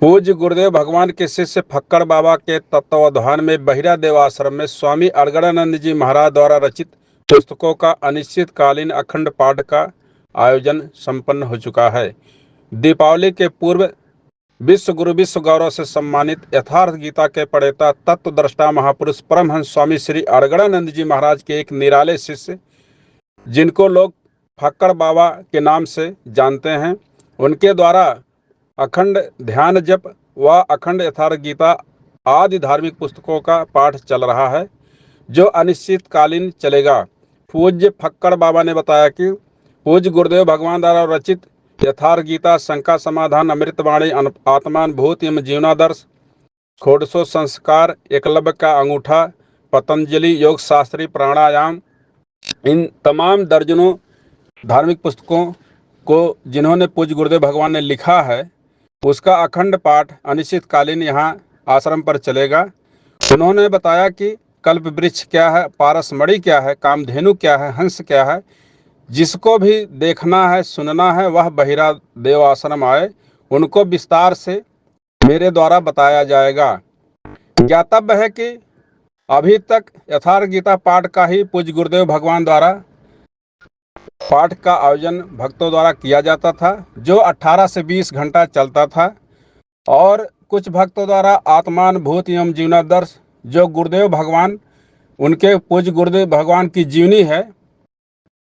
पूज्य गुरुदेव भगवान के शिष्य फक्कड़ बाबा के तत्वावधान में बहिरा देव आश्रम में स्वामी अड़गड़ानंद जी महाराज द्वारा रचित पुस्तकों का अनिश्चितकालीन अखंड पाठ का आयोजन संपन्न हो चुका है। दीपावली के पूर्व विश्व गुरु विश्व गौरव से सम्मानित यथार्थ गीता के प्रणेता तत्वद्रष्टा महापुरुष परमहंस स्वामी श्री अड़गड़ानंद जी महाराज के एक निराले शिष्य, जिनको लोग फक्कड़ बाबा के नाम से जानते हैं, उनके द्वारा अखंड ध्यान जप व अखंड यथार्थ गीता आदि धार्मिक पुस्तकों का पाठ चल रहा है, जो अनिश्चितकालीन चलेगा। पूज्य फक्कड़ बाबा ने बताया कि पूज्य गुरुदेव भगवान द्वारा रचित यथार्थ गीता, शंका समाधान, अमृतवाणी, आत्मानुभूति एवं जीवनादर्श, षोडशो संस्कार, एकलव्य का अंगूठा, पतंजलि योग शास्त्री, प्राणायाम, इन तमाम दर्जनों धार्मिक पुस्तकों को जिन्होंने पूज्य गुरुदेव भगवान ने लिखा है, उसका अखंड पाठ अनिश्चितकालीन यहाँ आश्रम पर चलेगा। उन्होंने बताया कि कल्प वृक्ष क्या है, पारसमणि क्या है, कामधेनु क्या है, हंस क्या है। जिसको भी देखना है, सुनना है, वह बहिरा देव आश्रम आए, उनको विस्तार से मेरे द्वारा बताया जाएगा। ज्ञातव्य है कि अभी तक यथार्थ गीता पाठ का ही पूज्य गुरुदेव भगवान द्वारा पाठ का आयोजन भक्तों द्वारा किया जाता था, जो 18 से 20 घंटा चलता था, और कुछ भक्तों द्वारा आत्मानुभूति एवं जीवनादर्श, जो गुरुदेव भगवान, उनके पूज्य गुरुदेव भगवान की जीवनी है,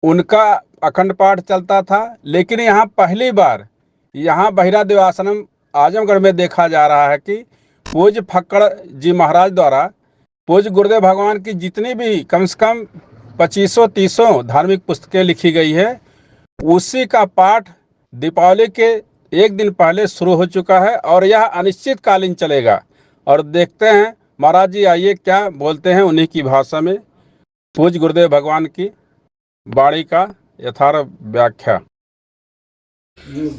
उनका अखंड पाठ चलता था। लेकिन यहाँ पहली बार यहाँ बहिरा देव आश्रम आजमगढ़ में देखा जा रहा है कि पूज्य फक्कड़ जी महाराज द्वारा पूज्य गुरुदेव भगवान की जितनी भी कम से कम 2500-3000 धार्मिक पुस्तकें लिखी गई है, उसी का पाठ दीपावली के एक दिन पहले शुरू हो चुका है और यह अनिश्चितकालीन चलेगा। और देखते हैं महाराज जी आइए क्या बोलते हैं उन्हीं की भाषा में पूज्य गुरुदेव भगवान की वाणी का यथार्थ व्याख्या।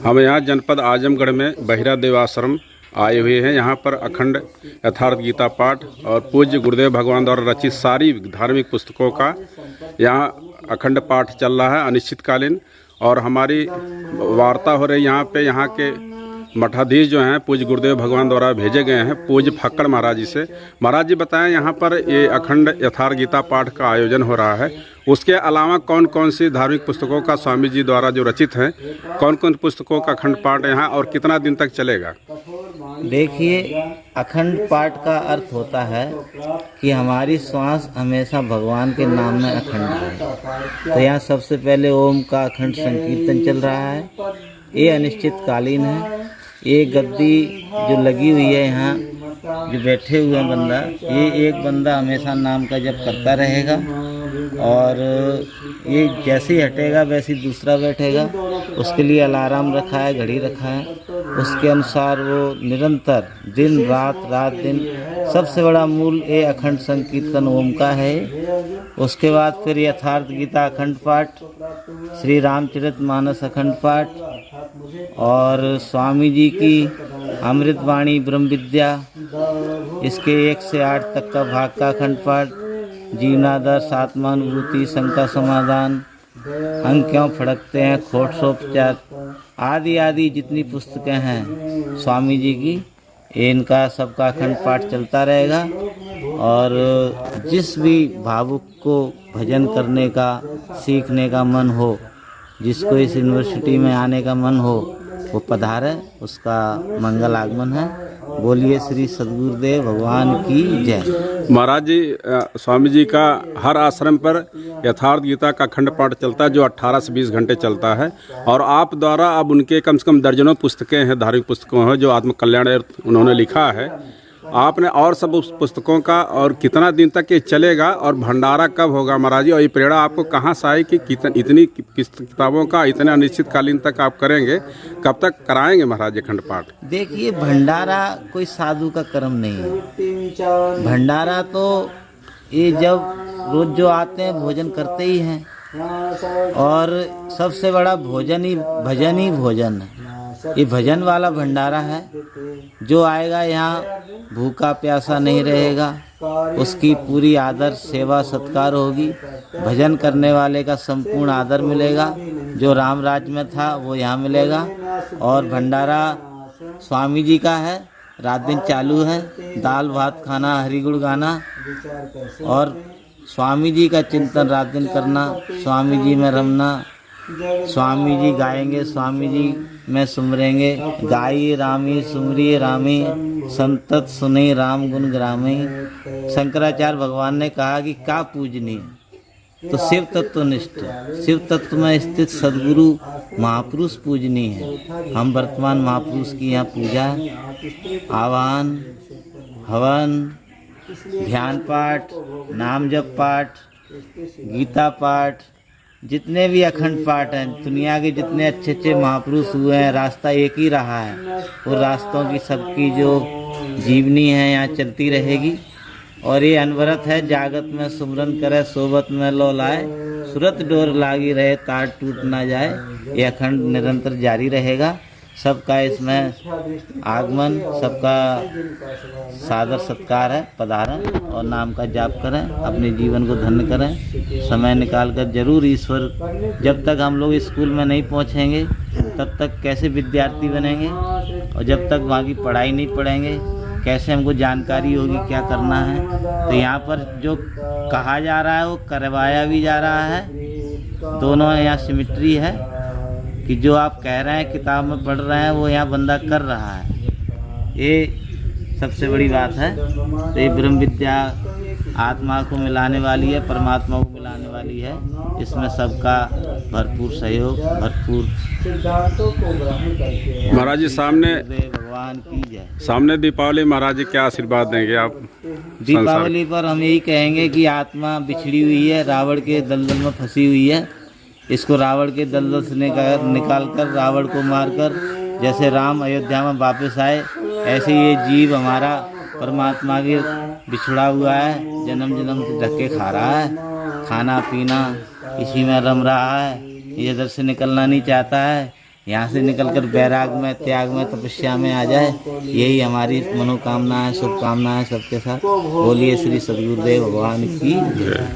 हम यहाँ जनपद आजमगढ़ में बहिरा देव आश्रम आए हुए हैं। यहाँ पर अखंड यथार्थ गीता पाठ और पूज्य गुरुदेव भगवान द्वारा रचित सारी धार्मिक पुस्तकों का यहाँ अखंड पाठ चल रहा है अनिश्चितकालीन। और हमारी वार्ता हो रही यहाँ पे, यहाँ के मठाधीश जो हैं पूज्य गुरुदेव भगवान द्वारा भेजे गए हैं पूज्य फक्कड़ महाराज जी से। महाराज जी बताएं, यहाँ पर ये अखंड यथार्थ गीता पाठ का आयोजन हो रहा है, उसके अलावा कौन कौन सी धार्मिक पुस्तकों का स्वामी जी द्वारा जो रचित हैं, कौन कौन पुस्तकों का अखंड पाठ यहाँ और कितना दिन तक चलेगा? देखिए, अखंड पाठ का अर्थ होता है कि हमारी श्वास हमेशा भगवान के नाम में अखंड है। तो यहाँ सबसे पहले ओम का अखंड संकीर्तन चल रहा है। ये अनिश्चितकालीन है। ये गद्दी जो लगी हुई है, यहाँ जो बैठे हुए हैं बंदा, ये एक बंदा हमेशा नाम का जप करता रहेगा और ये जैसे ही हटेगा वैसे ही दूसरा बैठेगा। उसके लिए अलार्म रखा है, घड़ी रखा है, उसके अनुसार वो निरंतर दिन रात रात दिन। सबसे बड़ा मूल ये अखंड संकीर्तन ओम का है। उसके बाद फिर यथार्थ गीता अखंड पाठ, श्री रामचरितमानस अखंड पाठ और स्वामी जी की अमृतवाणी ब्रह्म विद्या, इसके 1 से 8 तक का भाग का अखंड पाठ, जीवनादर्श, आत्मानुभूति, शंका समाधान, अंग क्यों फड़कते हैं, खोटसोपचार आदि आदि जितनी पुस्तकें हैं स्वामी जी की, इनका सबका अखंड पाठ चलता रहेगा। और जिस भी भावुक को भजन करने का, सीखने का मन हो, जिसको इस यूनिवर्सिटी में आने का मन हो, वो पधारे, उसका मंगल आगमन है। बोलिए श्री सद्गुरुदेव भगवान की जय। महाराज जी, स्वामी जी का हर आश्रम पर यथार्थ गीता का अखंड पाठ चलता है, जो 18 से 20 घंटे चलता है, और आप द्वारा अब उनके कम से कम दर्जनों पुस्तकें हैं, धार्मिक पुस्तकों हैं, जो आत्मकल्याण उन्होंने लिखा है आपने, और सब उस पुस्तकों का, और कितना दिन तक ये चलेगा और भंडारा कब होगा महाराज जी? और ये प्रेरणा आपको कहाँ से आई कि इतनी किताबों का इतने अनिश्चितकालीन तक आप करेंगे? कब तक कराएंगे महाराज जी अखंड पाठ? देखिए, भंडारा कोई साधु का कर्म नहीं है। भंडारा तो ये जब रोज जो आते हैं भोजन करते ही हैं, और सबसे बड़ा भोजन ही भोजन है। ये भजन वाला भंडारा है। जो आएगा यहाँ भूखा प्यासा नहीं रहेगा, उसकी पूरी आदर सेवा सत्कार होगी। भजन करने वाले का संपूर्ण आदर मिलेगा। जो राम राज्य में था वो यहाँ मिलेगा। और भंडारा स्वामी जी का है, रात दिन चालू है, दाल भात खाना, हरि गुण गाना और स्वामी जी का चिंतन रात दिन करना, स्वामी जी में रमना, स्वामी जी गाएंगे, स्वामी जी में सुमरेंगे, गाइए रामी सुमरिए रामी, संतत सुने राम गुण ग्रामी। शंकराचार्य भगवान ने कहा कि का पूजनीय, तो शिव तत्वनिष्ठ, शिव तत्व में स्थित सद्गुरु महापुरुष पूजनीय है। हम वर्तमान महापुरुष की यहाँ पूजा, आवाहन, हवन, ध्यान पाठ, नाम जप पाठ, गीता पाठ, जितने भी अखंड पाठ हैं, दुनिया के जितने अच्छे अच्छे महापुरुष हुए हैं, रास्ता एक ही रहा है। वो रास्तों की सबकी जो जीवनी है यहाँ चलती रहेगी और ये अनवरत है। जागत में सुमरन करे, सोबत में लो लाए, सुरत डोर लागी रहे, तार टूट ना जाए। ये अखंड निरंतर जारी रहेगा। सबका इसमें आगमन, सबका सादर सत्कार है, पधारें और नाम का जाप करें, अपने जीवन को धन्य करें। समय निकाल कर जरूर ईश्वर, जब तक हम लोग स्कूल में नहीं पहुंचेंगे तब तक कैसे विद्यार्थी बनेंगे, और जब तक वहाँ की पढ़ाई नहीं पढ़ेंगे कैसे हमको जानकारी होगी क्या करना है। तो यहाँ पर जो कहा जा रहा है वो करवाया भी जा रहा है। दोनों यहाँ सिमिट्री है कि जो आप कह रहे हैं किताब में पढ़ रहे हैं वो यहाँ बंदा कर रहा है। ये सबसे बड़ी बात है। तो ये ब्रह्म विद्या आत्मा को मिलाने वाली है, परमात्मा को मिलाने वाली है। इसमें सबका भरपूर सहयोग, भरपूर महाराज जी सामने भगवान की जय। सामने दीपावली, महाराज जी क्या आशीर्वाद देंगे आप? दीपावली पर हम यही कहेंगे कि आत्मा बिछड़ी हुई है, रावण के दलदल में फंसी हुई है। इसको रावण के दलदल से निकाल कर, रावण को मारकर, जैसे राम अयोध्या में वापस आए, ऐसे ये जीव हमारा परमात्मा के बिछड़ा हुआ है, जन्म जन्म से धक्के खा रहा है, खाना पीना इसी में रम रहा है। ये इधर से निकलना नहीं चाहता है, यहाँ से निकलकर बैराग में, त्याग में, तपस्या में आ जाए। यही हमारी मनोकामना है, शुभकामना है सबके साथ। बोलिए श्री सद्गुरुदेव भगवान की जय।